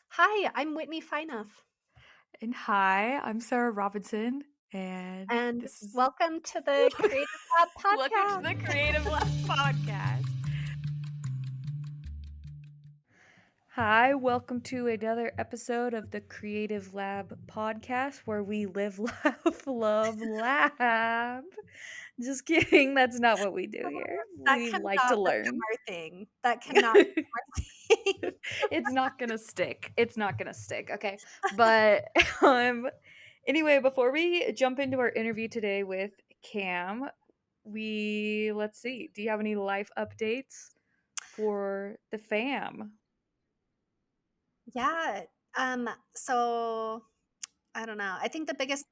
Hi, I'm Whitney Finuf, And hi, I'm Sarah Robinson, and and this is welcome to the Creative Lab welcome to podcast. the Creative Lab podcast. Hi, welcome to another episode of the Creative Lab podcast where we live, laugh, love, lab. Just kidding, that's not what we do here. That We like to cannot become learn. our thing. That cannot become our thing. It's not gonna stick. It's not gonna stick, okay? But anyway, before we jump into our interview today with Cam, let's see. Do you have any life updates for the fam? Yeah. So I don't know. I think the biggest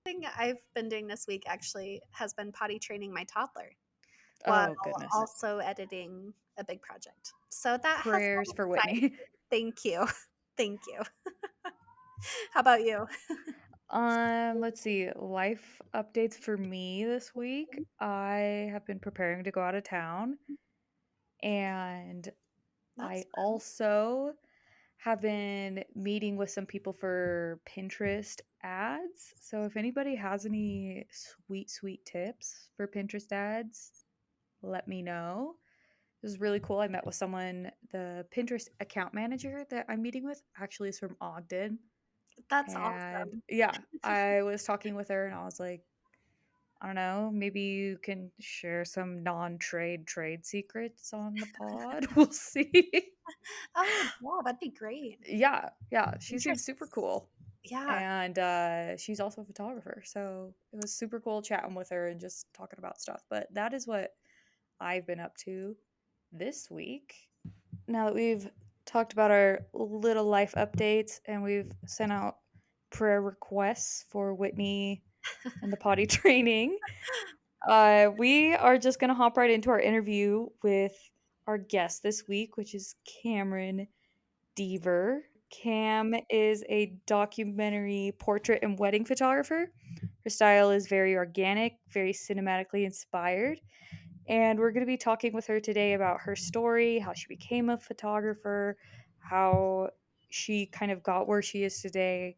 thing I've been doing this week actually has been potty training my toddler while Oh goodness. also editing a big project. So that has Prayers been for exciting. Whitney. Thank you. Thank you. How about you? Let's see. Life updates for me this week. I have been preparing to go out of town, and That's I fun. also have been meeting with some people for Pinterest ads. So if anybody has any sweet tips for Pinterest ads, let me know. This is really cool. I met with someone, the Pinterest account manager that I'm meeting with actually is from Ogden. That's And awesome. yeah, I was talking with her and I was like, I don't know, maybe you can share some trade secrets on the pod. We'll see. Oh, yeah, that'd be great. Yeah, she seems super Interests. cool. Yeah. And she's also a photographer. So it was super cool chatting with her and just talking about stuff. But that is what I've been up to this week. Now that we've talked about our little life updates and we've sent out prayer requests for Whitney and the potty training, we are just going to hop right into our interview with our guest this week, which is Cameron Deaver. Cam is a documentary portrait and wedding photographer. Her style is very organic, very cinematically inspired. And we're going to be talking with her today about her story, how she became a photographer, how she kind of got where she is today,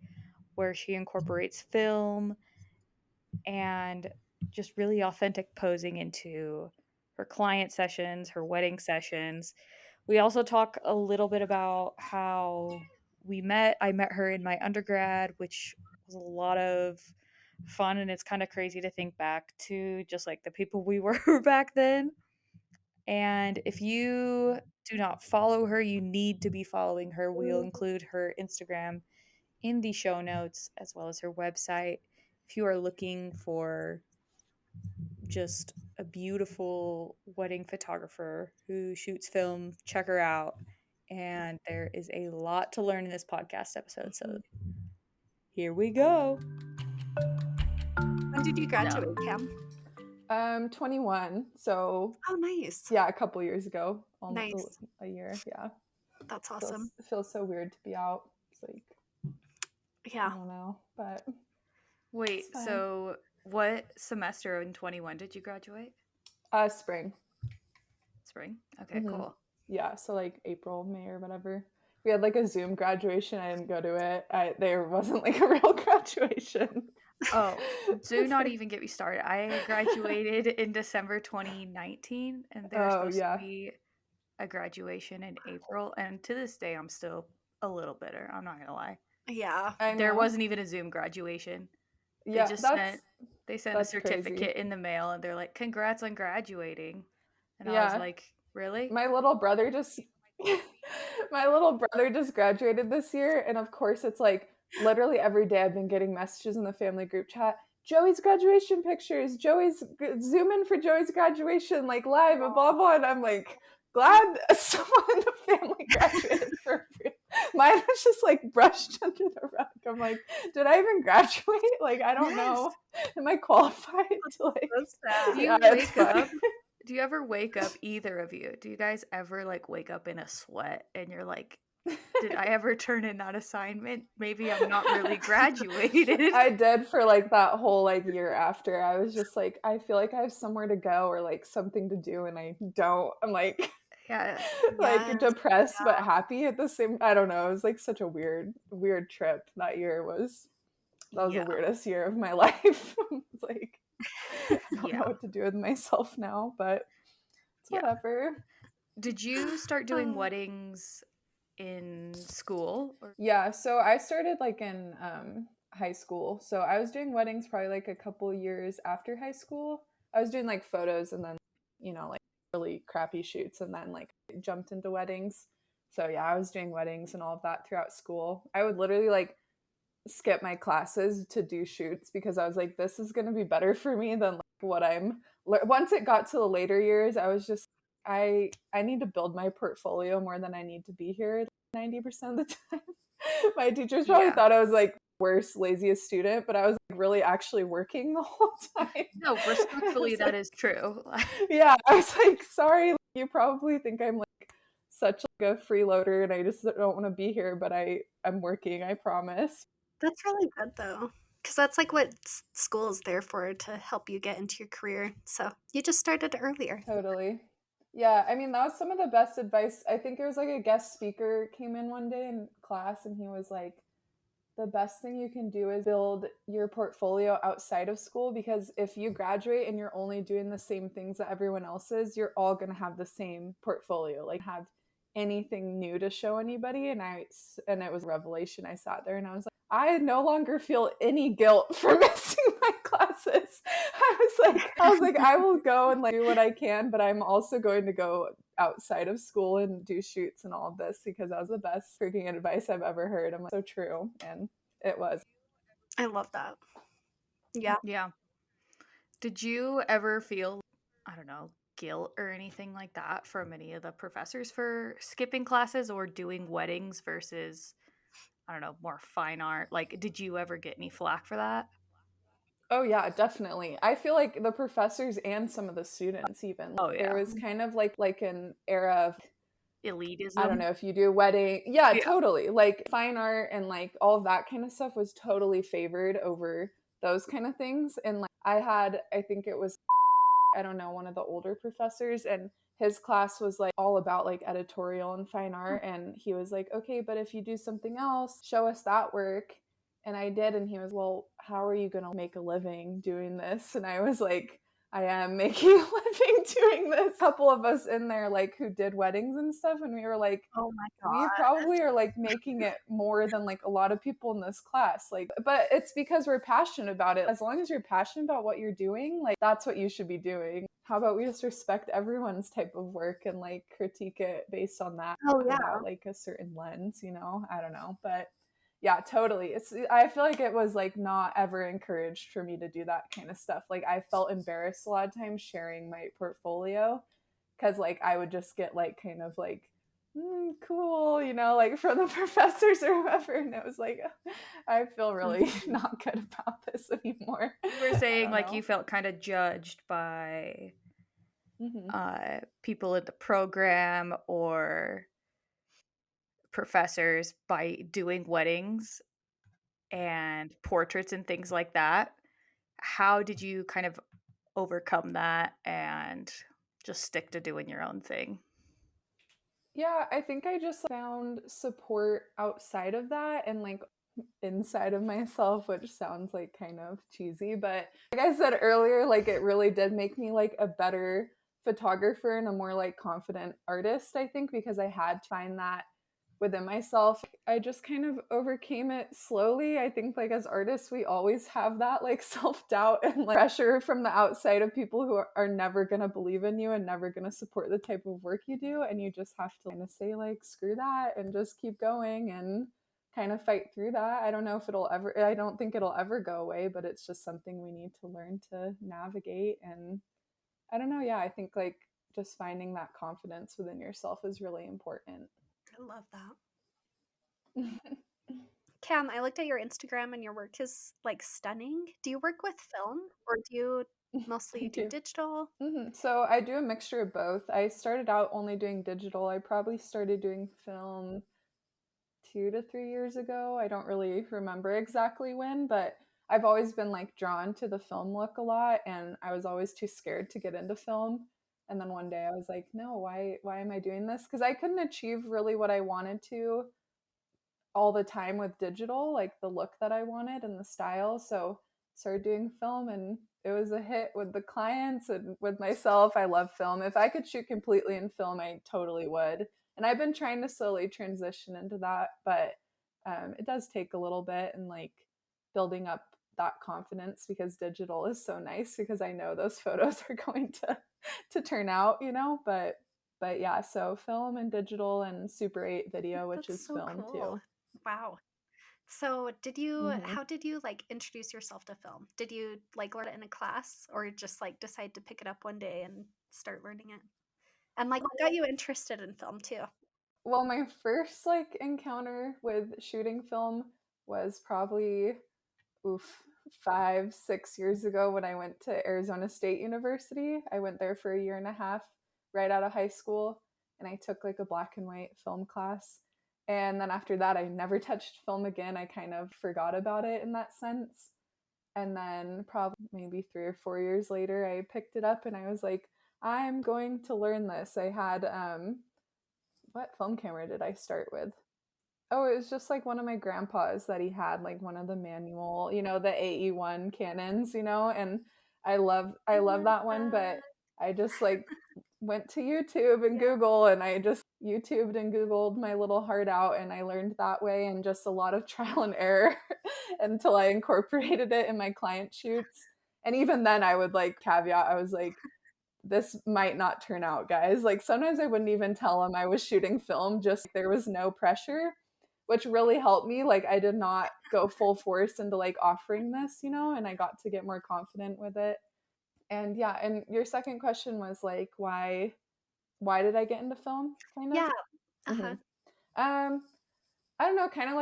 where she incorporates film and just really authentic posing into her client sessions, her wedding sessions. We also talk a little bit about how we met. I met her in my undergrad, which was a lot of fun, and it's kind of crazy to think back to just like the people we were back then. And if you do not follow her, you need to be following her. We'll include her Instagram in the show notes as well as her website. If you are looking for just a beautiful wedding photographer who shoots film, check her out. And there is a lot to learn in this podcast episode. So Mhm. here we go. When did you No. graduate, Cam? 21. So Oh, nice. yeah, a couple years ago, almost Nice. a year. Yeah, That's feels awesome. feels so weird to be out. It's like I Yeah. don't know, but it's Wait, fine. so what semester in 21 did you graduate? Spring. Spring? Okay, hmm cool. Yeah, so like April, May, or whatever. We had like a Zoom graduation. I didn't go to it. There wasn't like a real graduation. Oh, do It's not like, even get me started. I graduated in December 2019, and there was oh supposed to yeah, be a graduation in April. And to this day, I'm still a little bitter. I'm not gonna lie. Yeah. I There know. wasn't even a Zoom graduation. They Yeah, just sent they sent a that's crazy. certificate in the mail, and they're like, "Congrats on graduating." And I was Yeah, like, "Really?" my little brother just my little brother just graduated this year, and of course it's like literally every day I've been getting messages in the family group chat. Joey's graduation pictures. Zoom in for Joey's graduation, like live and blah blah. And I'm like, glad someone in the family graduated for real. Mine was just like brushed under the rug. I'm like, did I even graduate? Like, I don't Yes. know. Am I qualified to like? So Do sad. Yeah, you it's wake fine. up? Do you ever wake up, either of you? Do you guys ever like wake up in a sweat and you're like, did I ever turn in that assignment? Maybe I'm not really graduated. I did for like that whole like year after. I was just like, I feel like I have somewhere to go or like something to do, and I don't. I'm like, Yeah. like Yes. depressed but Yeah. happy at the same. I don't know. It was like such a weird trip. That year was that was the Yeah. weirdest year of my life. It's like I don't know Yeah. what to do with myself now, but it's Yeah. whatever. Did you start doing weddings in school? Or Yeah, so I started like in high school. So I was doing weddings probably like a couple years after high school. I was doing like photos and then, like really crappy shoots and then like jumped into weddings. So yeah, I was doing weddings and all of that throughout school. I would literally like skip my classes to do shoots because I was like, this is going to be better for me than like what once it got to the later years, I was just I need to build my portfolio more than I need to be here 90% of the time. My teachers probably yeah. thought I was like worst, laziest student, but I was like really actually working the whole time. No, I respectfully, was that like, is true. yeah, I was like, sorry, you probably think I'm like such like a freeloader and I just don't want to be here, but I'm working, I promise. That's really good though. Because that's like what school is there for, to help you get into your career. So you just started earlier. Totally. Yeah, I mean, that was some of the best advice. I think it was like a guest speaker came in one day in class and he was like, the best thing you can do is build your portfolio outside of school because if you graduate and you're only doing the same things that everyone else is, you're all going to have the same portfolio. Like have anything new to show anybody and it was a revelation. I sat there and I was like, I no longer feel any guilt for missing my classes. I was like I will go and like do what I can, but I'm also going to go outside of school and do shoots and all of this because that was the best freaking advice I've ever heard. I'm like, so true. And it was. I love that. Yeah. Yeah. Did you ever feel, I don't know, guilt or anything like that from any of the professors for skipping classes or doing weddings versus, I don't know, more fine art? Like, did you ever get any flack for that? Oh yeah, definitely. I feel like the professors and some of the students even Oh, there yeah. was kind of like an era of I don't Elitism? know if you do a wedding. Yeah, Yeah. totally. Like fine art and like all of that kind of stuff was totally favored over those kind of things. And like I think it was I don't know, one of the older professors and his class was like all about like editorial and fine art and he was like, "Okay, but if you do something else, show us that work." And I did and he was, "Well, how are you going to make a living doing this?" And I was like, I am making a living doing this. A couple of us in there like who did weddings and stuff and we were like Oh my we God. probably are like making it more than like a lot of people in this class like but it's because we're passionate about it. As long as you're passionate about what you're doing, like that's what you should be doing. How about we just respect everyone's type of work and like critique it based on that Oh yeah. without like a certain lens, I don't know, but yeah, totally. I feel like it was like not ever encouraged for me to do that kind of stuff. Like I felt embarrassed a lot of times sharing my portfolio because like I would just get like kind of like cool, like from the professors or whoever, and it was like I feel really not good about this anymore. You were I saying don't like you know. felt kind of judged by Hmm. people in the program or professors by doing weddings and portraits and things like that. How did you kind of overcome that and just stick to doing your own thing? Yeah, I think I just found support outside of that and like inside of myself, which sounds like kind of cheesy, but like I said earlier, like it really did make me like a better photographer and a more like confident artist, I think, because I had to find that within myself. I just kind of overcame it slowly. I think like as artists, we always have that like self-doubt and like pressure from the outside of people who are never going to believe in you and never going to support the type of work you do, and you just have to kind of say like screw that and just keep going and kind of fight through that. I don't think it'll ever go away, but it's just something we need to learn to navigate. And I don't know. Yeah, I think like just finding that confidence within yourself is really important. I love that. Cam, I looked at your Instagram and your work is like stunning. Do you work with film or do you mostly Thank do you. digital? So I do a mixture of both. I started out only doing digital. I probably started doing film 2 to 3 years ago. I don't really remember exactly when, but I've always been like drawn to the film look a lot, and I was always too scared to get into film And then one day I was like, no, why am I doing this? Because I couldn't achieve really what I wanted to all the time with digital, like the look that I wanted and the style. So started doing film, and it was a hit with the clients and with myself. I love film. If I could shoot completely in film, I totally would. And I've been trying to slowly transition into that, but it does take a little bit, and like building up that confidence, because digital is so nice because I know those photos are going to turn out, but yeah, so film and digital and Super 8 video, which That's is so film cool. too. Wow. So, Hmm. how did you like introduce yourself to film? Did you like learn it in a class or just like decide to pick it up one day and start learning it? And like what got you interested in film too? Well, my first like encounter with shooting film was probably oof 5 6 years ago when I went to Arizona State University. I went there for a year and a half right out of high school, and I took like a black and white film class. And then after that, I never touched film again. I kind of forgot about it in that sense. And then probably maybe 3 or 4 years later, I picked it up and I was like, I'm going to learn this. I had what film camera did I start with? Oh, it was just like one of my grandpa's that he had, like one of the manual, the AE1 Canons, and I I love love that one, but that. I just like went to YouTube and Yeah. Google, and I just YouTubed and Googled my little heart out, and I learned that way, and just a lot of trial and error until I incorporated it in my client shoots. And even then I would like caveat, I was like, this might not turn out, guys. Like sometimes I wouldn't even tell them I was shooting film, just there was no pressure, which really helped me. Like I did not go full force into like offering this, and I got to get more confident with it. And yeah, and your second question was like why did I get into film kind of? Yeah. Uh-huh. Mhm. Um I don't know, kind of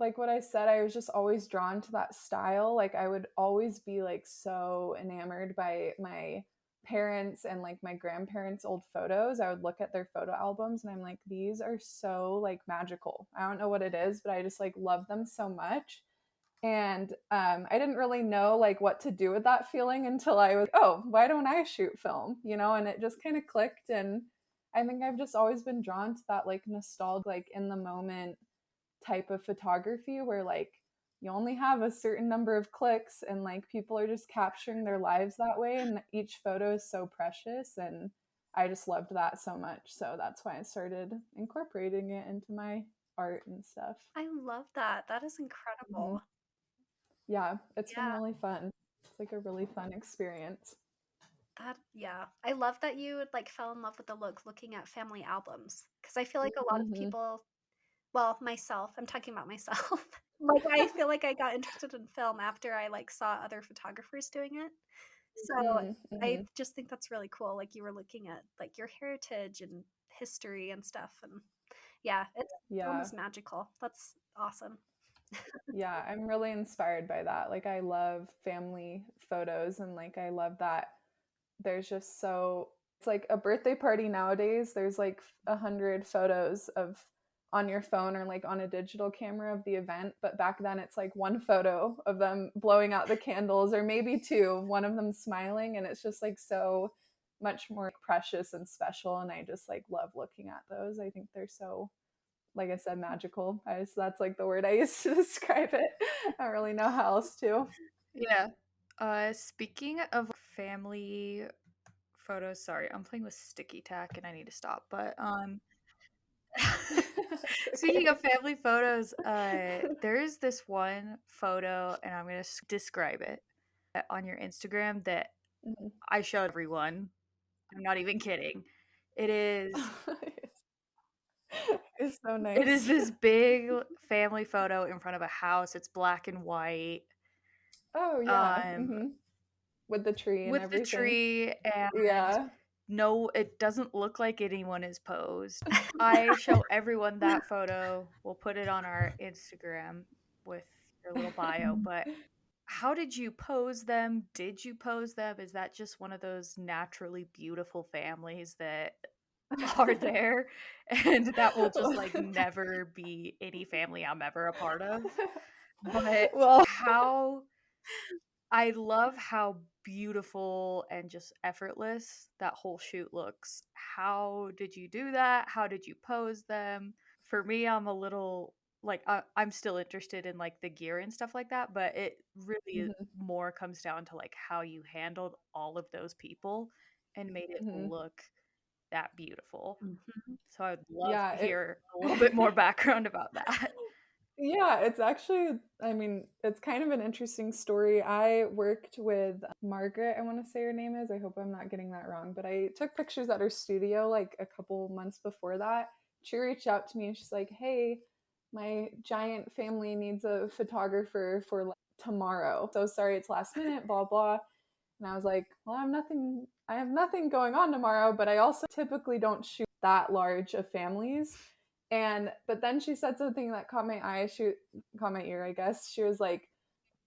like what I said, I was just always drawn to that style. Like I would always be like so enamored by my parents and like my grandparents' old photos. I would look at their photo albums and I'm like, these are so like magical. I don't know what it is, but I just like love them so much. And I didn't really know like what to do with that feeling until I was, oh, why don't I shoot film? And it just kind of clicked. And I think I've just always been drawn to that like nostalgia, like in the moment type of photography where like you only have a certain number of clicks, and like people are just capturing their lives that way, and each photo is so precious, and I just loved that so much. So that's why I started incorporating it into my art and stuff. I love that. That is Hmm. incredible. Yeah, it's been Yeah. really fun. It's like a really fun experience. Yeah. I love that you like fell in love with the look looking at family albums because I feel like a lot of Hmm. people, well, myself, I'm talking about myself. Like I feel like I got interested in film after I like saw other photographers doing it. So I Mm-hmm. just think that's really cool. Like you were looking at like your heritage and history and stuff. And yeah, film Yeah. is magical. That's awesome. Yeah, I'm really inspired by that. Like I love family photos, and like I love that there's just so it's like a birthday party nowadays, there's like 100 photos of on your phone or like on a digital camera of the event, but back then it's like one photo of them blowing out the candles, or maybe two, one of them smiling, and it's just like so much more precious and special, and I just like love looking at those. I think they're so, like I said, magical. That's like the word I use to describe it. I don't really know how else to. Yeah. Speaking of family photos, sorry, I'm playing with sticky tack and I need to stop. But That's speaking okay. of family photos, there's this one photo, and I'm gonna describe it on your Instagram that Mhm. I showed everyone. I'm not even kidding. It is It's so it is nice. this big family photo in front of a house. It's black and white. Oh yeah. Um, Hmm. With the tree and with the everything. tree, and Yeah. no, it doesn't look like anyone is posed. I show everyone that photo. We'll put it on our Instagram with your little bio, but how did you pose them? Did you pose them? Is that just one of those naturally beautiful families that are there and that will just like never be any family I'm ever a part of? But Well, how I love how beautiful and just effortless that whole shoot looks. How did you do that? How did you pose them? For me, I'm a little like I'm still interested in like the gear and stuff like that, but it really Mhm, more comes down to like how you handled all of those people and made it mhm. look that beautiful. Mhm. So I'd love Yeah, to hear a little bit more background about that. yeah, it's actually, I mean, it's kind of an interesting story. I worked with Margaret, I want to say her name is. I hope I'm not getting that wrong, but I took pictures at her studio like a couple months before that. She reached out to me and she's like, "Hey, my giant family needs a photographer for like, tomorrow. So sorry it's last minute, blah blah." And I was like, "Well, I have nothing going on tomorrow, but I also typically don't shoot that large of families." And but then she said something that caught my eye, she caught my ear, I guess. She was like,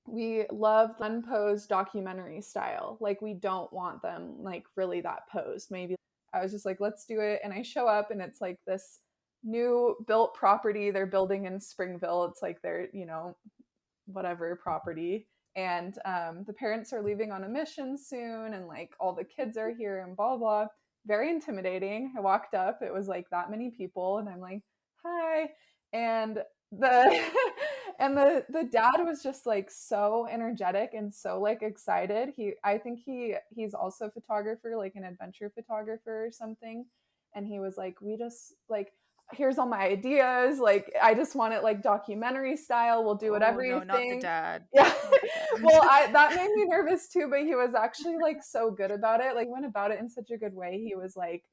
"We love unposed documentary style. Like we don't want them like really that posed. Maybe." I was just like, "Let's do it." And I show up and it's like this new built property they're building in Springville. It's like their, whatever property. And the parents are leaving on a mission soon, and like all the kids are here, and blah blah. Very intimidating. I walked up, it was like that many people, and I'm like, "Hi," and the and the dad was just like so energetic and so like excited. I think he's also a photographer, like an adventure photographer or something, and he was like, "We just like, here's all my ideas. Like, I just want it like documentary style. We'll do Oh whatever you no, not the think." dad. Yeah. Not the dad. Well, I that made me nervous too, but he was actually like so good about it. Like, he went about it in such a good way. He was like,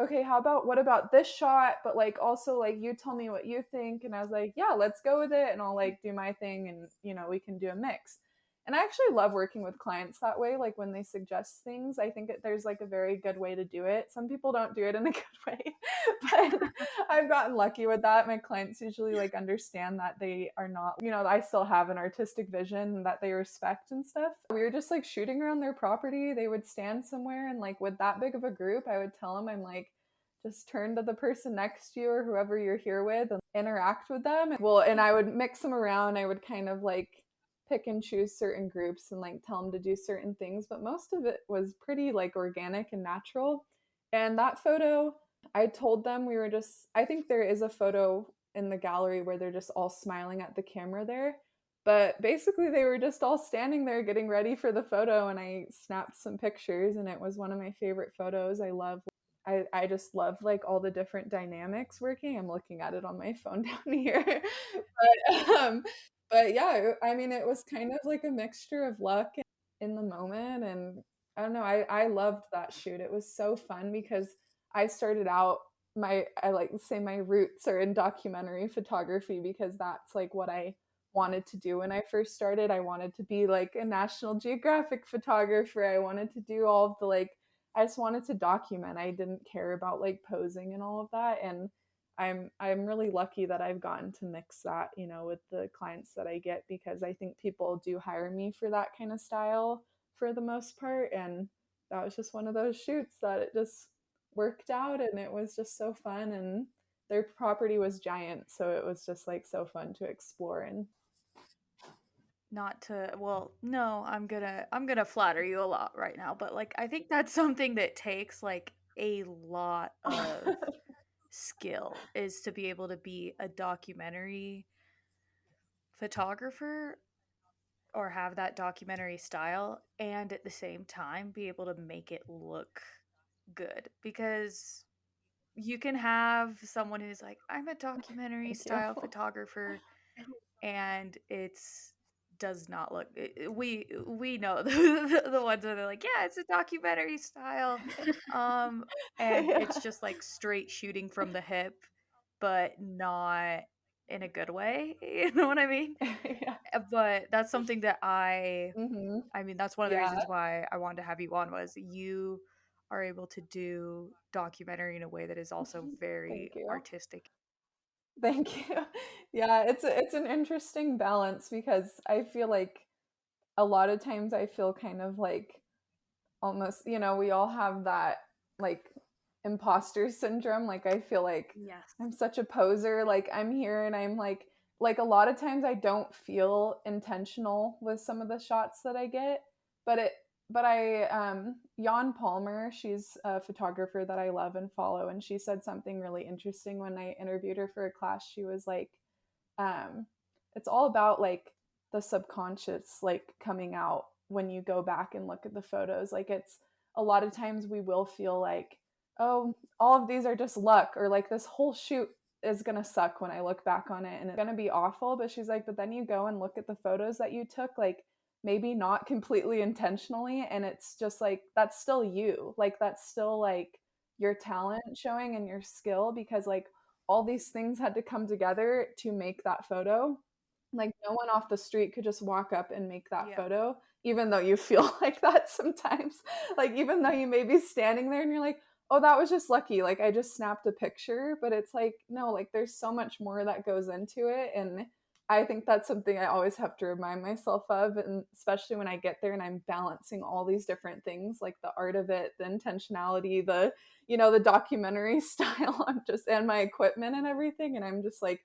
"Okay, what about this shot? But like also like you tell me what you think." And I was like, "Yeah, let's go with it, and I'll like do my thing, and we can do a mix." And I actually love working with clients that way. Like when they suggest things, I think there's like a very good way to do it. Some people don't do it in a good way, but I've gotten lucky with that. My clients usually like understand that they are not, I still have an artistic vision that they respect and stuff. We were just like shooting around their property. They would stand somewhere, and like with that big of a group, I would tell them, I'm like, just turn to the person next to you or whoever you're here with and interact with them. Well, and I would mix them around. I would kind of like pick and choose certain groups and like tell them to do certain things, but most of it was pretty like organic and natural. And that photo, I told them, we were just, I think there is a photo in the gallery where they're just all smiling at the camera there. But basically, they were just all standing there getting ready for the photo, and I snapped some pictures, and it was one of my favorite photos. I just love like all the different dynamics working. I'm looking at it on my phone down here. But yeah, I mean, it was kind of like a mixture of luck in the moment. And I don't know, I loved that shoot. It was so fun because I started out, I like to say my roots are in documentary photography, because that's like what I wanted to do when I first started. I wanted to be like a National Geographic photographer. I wanted to do all of the like, I just wanted to document. I didn't care about like posing and all of that. And I'm really lucky that I've gotten to mix that, with the clients that I get, because I think people do hire me for that kind of style for the most part. And that was just one of those shoots that it just worked out, and it was just so fun. And their property was giant, so it was just like so fun to explore. And Not to well, no, I'm gonna flatter you a lot right now, but like I think that's something that takes like a lot of skill is to be able to be a documentary photographer or have that documentary style and at the same time be able to make it look good, because you can have someone who's like, I'm a documentary thank you. style photographer, and it's does not look we know the ones where they're like, yeah, it's a documentary style, um and Yeah. it's just like straight shooting from the hip, but not in a good way. You know what I mean? Yeah. But that's something that Hmm. I mean, that's one of the Yeah. reasons why I wanted to have you on, was you are able to do documentary in a way that is also very Thank you. artistic. Thank you. Yeah, it's an interesting balance, because I feel like a lot of times I feel kind of like almost, we all have that like imposter syndrome. Like I feel like Yes. I'm such a poser. Like I'm here and I'm like like a lot of times I don't feel intentional with some of the shots that I get, but Jan Palmer, she's a photographer that I love and follow, and she said something really interesting when I interviewed her for a class. She was like, um, it's all about like the subconscious like coming out when you go back and look at the photos. Like it's a lot of times we will feel like, oh, all of these are just luck, or like this whole shoot is going to suck when I look back on it and it's going to be awful. But she's like, but then you go and look at the photos that you took, like maybe not completely intentionally, and it's just like that's still you. Like that's still like your talent showing and your skill, because like all these things had to come together to make that photo. Like no one off the street could just walk up and make that photo, even though you feel like that sometimes. Like even though you may be standing there and you're like, oh, that was just lucky. Like I just snapped a picture, but it's like, no, like there's so much more that goes into it. And I think that's something I always have to remind myself of. And especially when I get there and I'm balancing all these different things, like the art of it, the intentionality, the documentary style, and my equipment and everything. And I'm just like,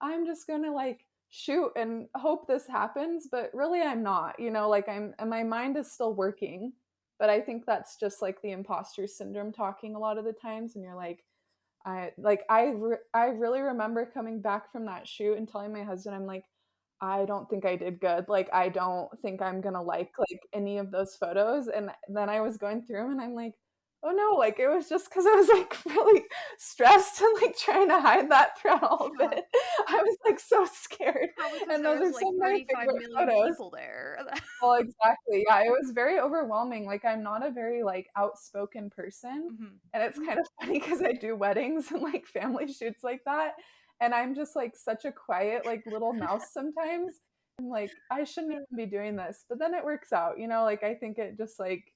I'm just going to like shoot and hope this happens. But really, I'm not, like and my mind is still working. But I think that's just like the imposter syndrome talking a lot of the times. And you're like, I really remember coming back from that shoot and telling my husband, I'm like, I don't think I did good. Like I don't think I'm gonna like any of those photos. And then I was going through them and I'm like, oh no, like it was just because I was like really stressed and like trying to hide that throughout all of it. I was like so scared. Probably because And there those are was like some of my 35 favorite million photos. people there. Well, exactly. Yeah, it was very overwhelming. Like I'm not a very like outspoken person. And it's kind of funny because I do weddings and like family shoots like that. And I'm just like such a quiet, like little mouse sometimes. I'm like, I shouldn't even be doing this. But then it works out, like I think it just like,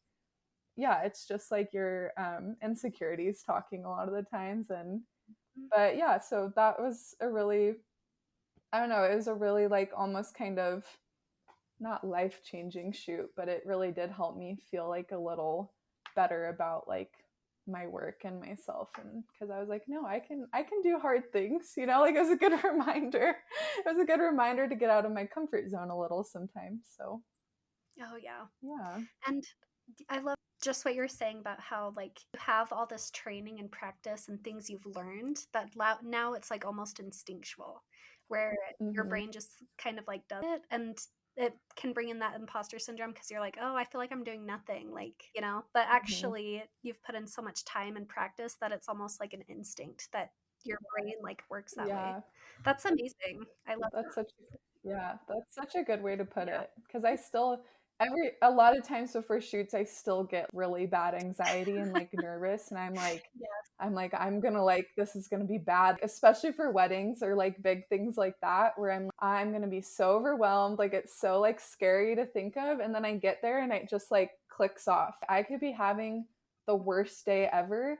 yeah, it's just like your insecurities talking a lot of the times. But yeah, so that was a really, I don't know, it was a really like almost kind of not life-changing shoot, but it really did help me feel like a little better about like my work and myself. And because I was like, no, I can do hard things, like it was a good reminder. It was a good reminder to get out of my comfort zone a little sometimes. So Oh, yeah. yeah. And I love just what you're saying about how like you have all this training and practice and things you've learned that now it's like almost instinctual, where your Mm-hmm. brain just kind of like does it, and it can bring in that imposter syndrome because you're like, oh, I feel like I'm doing nothing, like, but Mm-hmm. actually you've put in so much time and practice that it's almost like an instinct that your brain like works that way. Yeah. That's amazing. I love That's such Yeah, that's such a good way to that. put Yeah. it. Because I still a lot of times before shoots I still get really bad anxiety and like nervous, and Yes. I'm gonna like this is gonna be bad, especially for weddings or like big things like that where I'm gonna be so overwhelmed, like it's so like scary to think of, and then I get there and it just like clicks off. I could be having the worst day ever,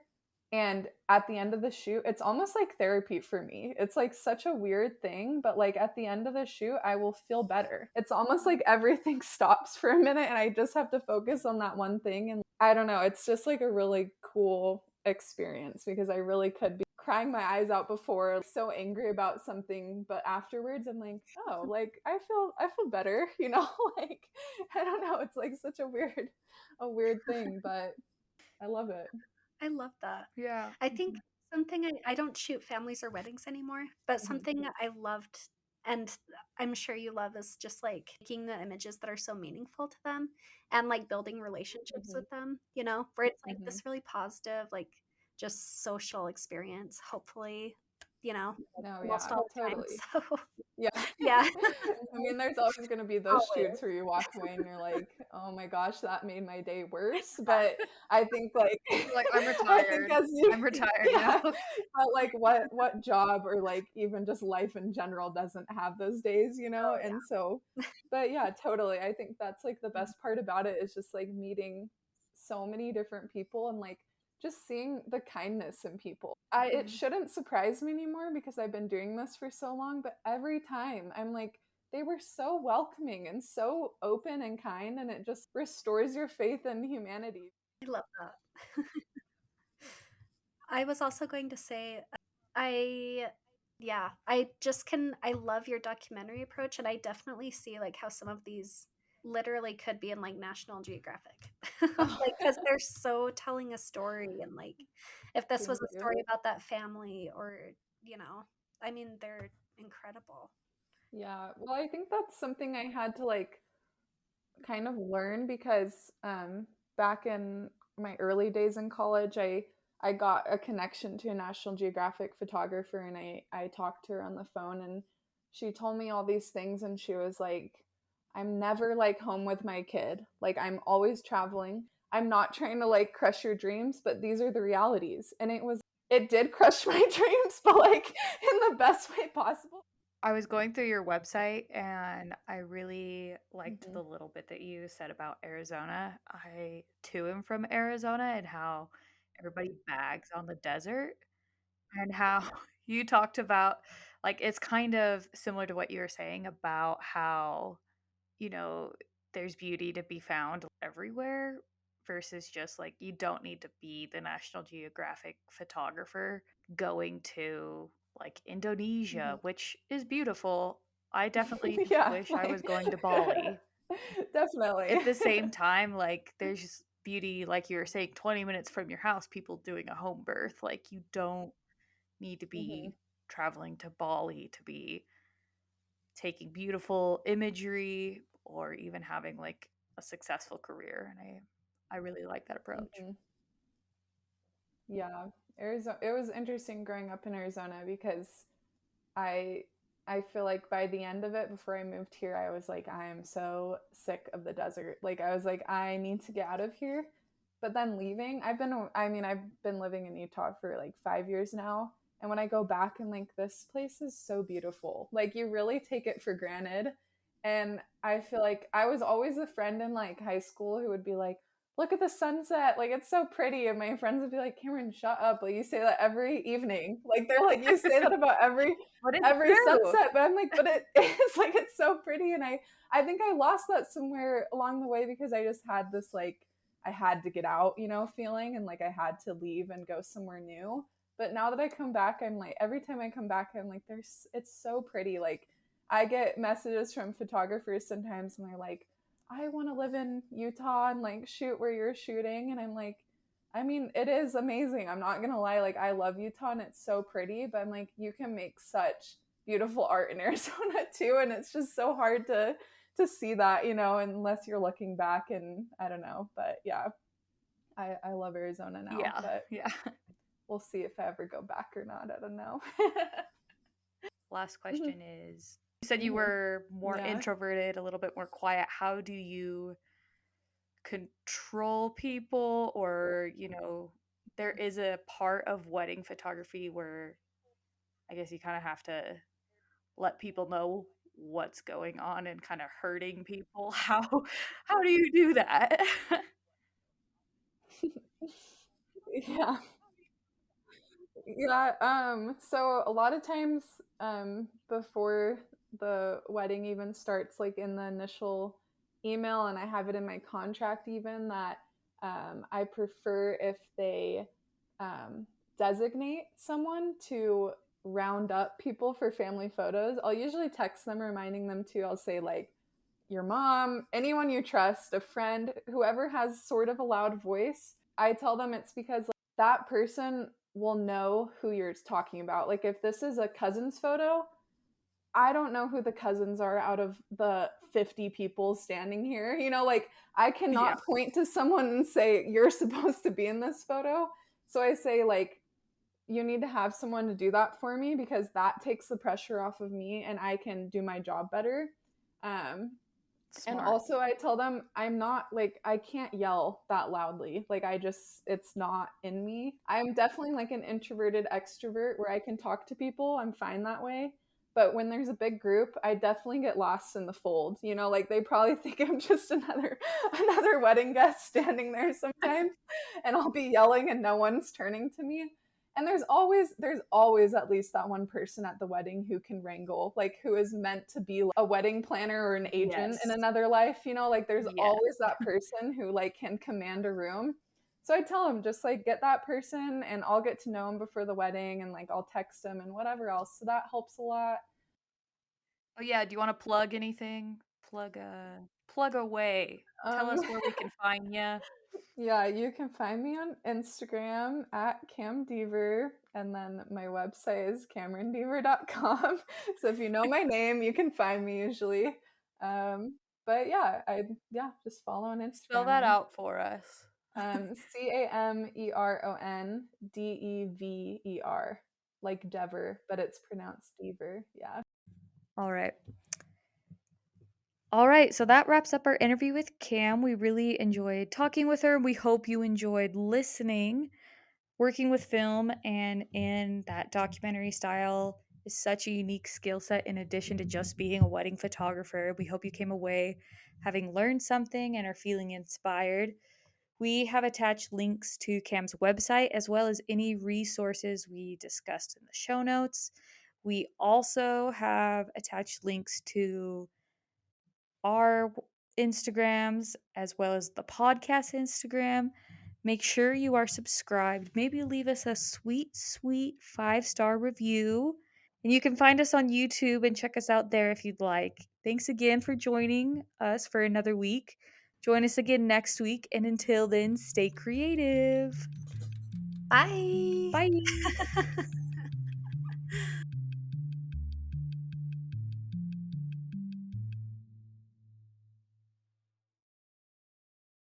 and at the end of the shoot, it's almost like therapy for me. It's like such a weird thing, but like at the end of the shoot, I will feel better. It's almost like everything stops for a minute and I just have to focus on that one thing. And I don't know, it's just like a really cool experience because I really could be crying my eyes out before, like, so angry about something, but afterwards I'm like, oh, like I feel better, like I don't know, it's like such a weird thing, but I love it. I love that. Yeah. I think something I don't shoot families or weddings anymore, but Mhm. something I loved and I'm sure you love is just like making the images that are so meaningful to them and like building relationships Mhm. with them, where it's like Mhm. this really positive, like just social experience, hopefully, No, most yeah, all the time. totally. So, Yeah. yeah, I mean, there's always going to be those always. shoots where you walk away and you're like, "Oh my gosh, that made my day worse." But I think like You're like, I'm I think retired. as you I'm retired now. yeah, but like what job or like even just life in general doesn't have those days, you know? Oh, And so but yeah, totally. I think that's like the best part about it is just like meeting so many different people and like just seeing the kindness in people. It yeah. shouldn't surprise me anymore because I've been doing this for so long, but every time I'm like, they were so welcoming and so open and kind, and it just restores your faith in humanity. I love that. I was also going to say, I Yeah, I love your documentary approach, and I definitely see like how some of these literally could be in like National Geographic. Oh, Like, because they're so telling a story, and like if this was thank a story you. about that family, or you know, I mean, they're incredible. Yeah. Well, I think that's something I had to like kind of learn because back in my early days in college, I got a connection to a National Geographic photographer, and I talked to her on the phone, and she told me all these things, and she was like, I'm never like home with my kid. Like I'm always traveling. I'm not trying to like crush your dreams, but these are the realities. And it did crush my dreams, but like in the best way possible. I was going through your website and I really liked Mm-hmm. the little bit that you said about Arizona. I too am from Arizona and how everybody bags on the desert and how you talked about like it's kind of similar to what you were saying about how, you know, there's beauty to be found everywhere versus just like you don't need to be the National Geographic photographer going to like Mm-hmm. Indonesia, which is beautiful. I definitely Yeah, wish I was like going to Bali. definitely. At the same time, like there's just beauty, like you were saying, 20 minutes from your house, people doing a home birth. Like you don't need to Hmm. be traveling to Bali to be taking beautiful imagery or even having like a successful career. And I really like that approach. Hmm. Yeah, Arizona. It was interesting growing up in Arizona because I I feel like by the end of it, before I moved here, I was like, I am so sick of the desert. Like I was like, I need to get out of here. But then leaving, I've been living in Utah for like 5 years now. And when I go back and like this place is so beautiful. Like you really take it for granted. And I feel like I was always a friend in like high school who would be like, look at the sunset, like it's so pretty. And my friends would be like, Cameron, shut up. Like you say that every evening. Like they're like, you say that about But it's every true. sunset, but I'm like, but it's like it's so pretty. And I think I lost that somewhere along the way because I just had this like I had to get out, feeling, and like I had to leave and go somewhere new. But now that I come back, I'm like every time I come back, I'm like there's it's so pretty. Like I get messages from photographers sometimes and they're like, I want to live in Utah and like shoot where you're shooting, and I'm like, I mean, it is amazing. I'm not gonna lie. Like, I love Utah and it's so pretty, but I'm like, you can make such beautiful art in Arizona too, and it's just so hard to see that, unless you're looking back. And I don't know, but yeah, I love Arizona now, Yeah. but Yeah. we'll see if I ever go back or not. I don't know. Last Hmm. question is you said you Hmm. were more Yeah. introverted, a little bit more quiet. How do you control people or, there is a part of wedding photography where I guess you kind of have to let people know what's going on and kind of hurting people. How do you do that? Yeah. Yeah, so a lot of times, before the wedding even starts, like in the initial email, and I have it in my contract even that I prefer if they um, designate someone to round up people for family photos. I'll usually text them reminding them to, I'll say like, your mom, anyone you trust, a friend, whoever has sort of a loud voice. I tell them it's because like, that person will know who you're talking about. Like if this is a cousin's photo, I don't know who the cousins are out of the 50 people standing here. Like I Yeah. cannot point to someone and say, you're supposed to be in this photo. So I say, like, you need to have someone to do that for me because that takes the pressure off of me and I can do my job better. Um, and Smart. also, I tell them I'm not like, I can't yell that loudly. Like, it's not in me. I'm definitely like an introverted extrovert where I can talk to people. I'm fine that way. But when there's a big group, I definitely get lost in the fold. Like they probably think I'm just another wedding guest standing there sometimes, and I'll be yelling and no one's turning to me. And there's always at least that one person at the wedding who can wrangle, like who is meant to be a wedding planner or an agent in Yes. another life. Like there's Yes. always that person who like can command a room. So I tell him, just like get that person and I'll get to know him before the wedding, and like I'll text him and whatever else. So that helps a lot. Oh yeah, do you want to plug anything? Plug away. Tell Um, us where we can find you. yeah, you can find me on Instagram at camdeaver, and then my website is camerondeaver.com. So if you know my name, you can find me usually. But yeah, just follow on Spell that Instagram. out for us. CamerDever, like Dever, but it's pronounced Deaver. Yeah. All right. All right, so that wraps up our interview with Cam. We really enjoyed talking with her. We hope you enjoyed listening. Working with film and in that documentary style is such a unique skill set in addition to just being a wedding photographer. We hope you came away having learned something and are feeling inspired. We have attached links to Cam's website as well as any resources we discussed in the show notes. We also have attached links to our Instagrams as well as the podcast Instagram. Make sure you are subscribed. Maybe leave us a sweet, sweet 5-star review. And you can find us on YouTube and check us out there if you'd like. Thanks again for joining us for another week. Join us again next week. And until then, stay creative. Bye. Bye.